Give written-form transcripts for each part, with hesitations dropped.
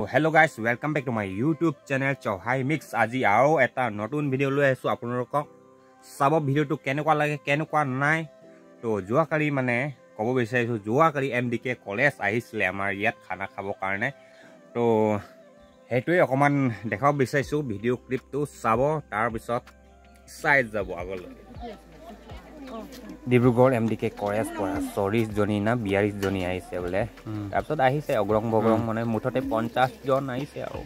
Hello guys, welcome back to my YouTube channel Chauhai Mix. Aji aro eta notun video loi aisu আপোনালোকক sabo video to kenekwa lage kenekwa nai to joa kali mane kobo bisaisu joa kali MDK college ahisle amar yat khana khabo karone to hetoi okoman dekhab bisaisu video clip to sabo tar bisot size jabo agol Dibrugarh MDK college pora 40 joni na 42 joni aise bole তাৰপিছত আহিছে অগ্ৰং বগ্ৰং মানে মুঠতে 50 জন আহিছে আৰু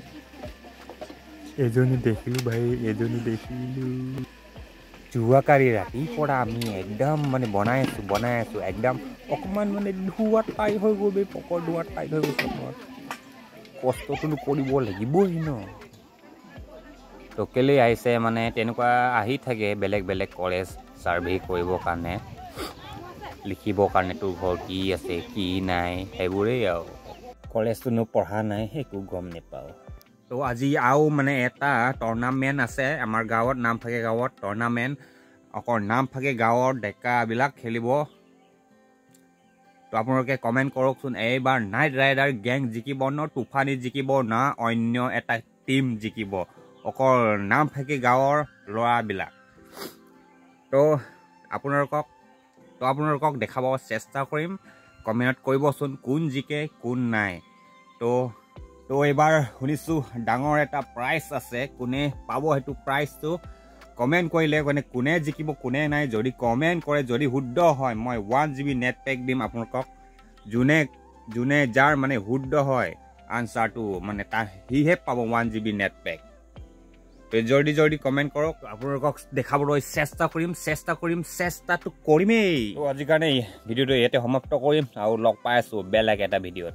এজনী দেখিলো ভাই এজনী দেখিলো জুৱাকাৰী ৰাতি পৰা আমি একদম মানে বনাই আছো একদম অকমান মানে ধুৱাত টাই হৈ গবে পকৰ ধুৱাত টাই হৈ গৈছে মোৰ কষ্টটো কৰিব লাগিবই ন তো কেলে আহিছে মানে তেনেকুৱা আহি থাকে বেলেগ বেলেগ কলেজ সাৰ্ভে কৰিব কাৰণে লিখিব কাৰণে তো ঘৰ কি আছে কি নাই হেবুৰে আৰু কলেজটো ন পঢ়া নাই হেকু গম নেপাও তো আজি আও মানে এটা টুৰ্নামেন্ট আছে আমাৰ গাঁৱত নাম থাকে গাঁৱত টুৰ্নামেন্ট অকৰ নাম থাকে গাঁৱৰ ডেকা বিলাক খেলিব তো আপোনালোকে কমেন্ট কৰকচোন এইবাৰ নাইট ৰাইডাৰ গ্যাং জিকিব ন তুফানী জিকিব না অন্য এটা টিম জিকিব অকৰ নাম থাকে গাঁৱৰ লৰা বিলাক তো আপোনালোকক দেখাব চেষ্টা কৰিম কমেন্ট কৰিবচোন কোন জিকে কোন নাই তো এবাৰ শুনিছো ডাঙৰ এটা প্ৰাইজ আছে কোনে পাব হেতু প্ৰাইজটো কমেন্ট কৰিলে কোনে জিকিব কোনে নাই যদি কমেন্ট কৰে যদি শুদ্ধ হয় মই 1 GB নেট পেক দিম আপোনালোকক জুনে যাৰ মানে শুদ্ধ হয় আনসাৰটো মানে তা হিহে পাব 1 GB নেট পেক তো জলদি কমেন্ট কৰক আপোনালোকক দেখাবলৈ চেষ্টা কৰিম চেষ্টাটো কৰিমেই তো আজি কাৰণে ভিডিওটো ইয়াতে সমাপ্ত কৰিম আৰু লগ পাই আছো বেলেগ এটা ভিডিওত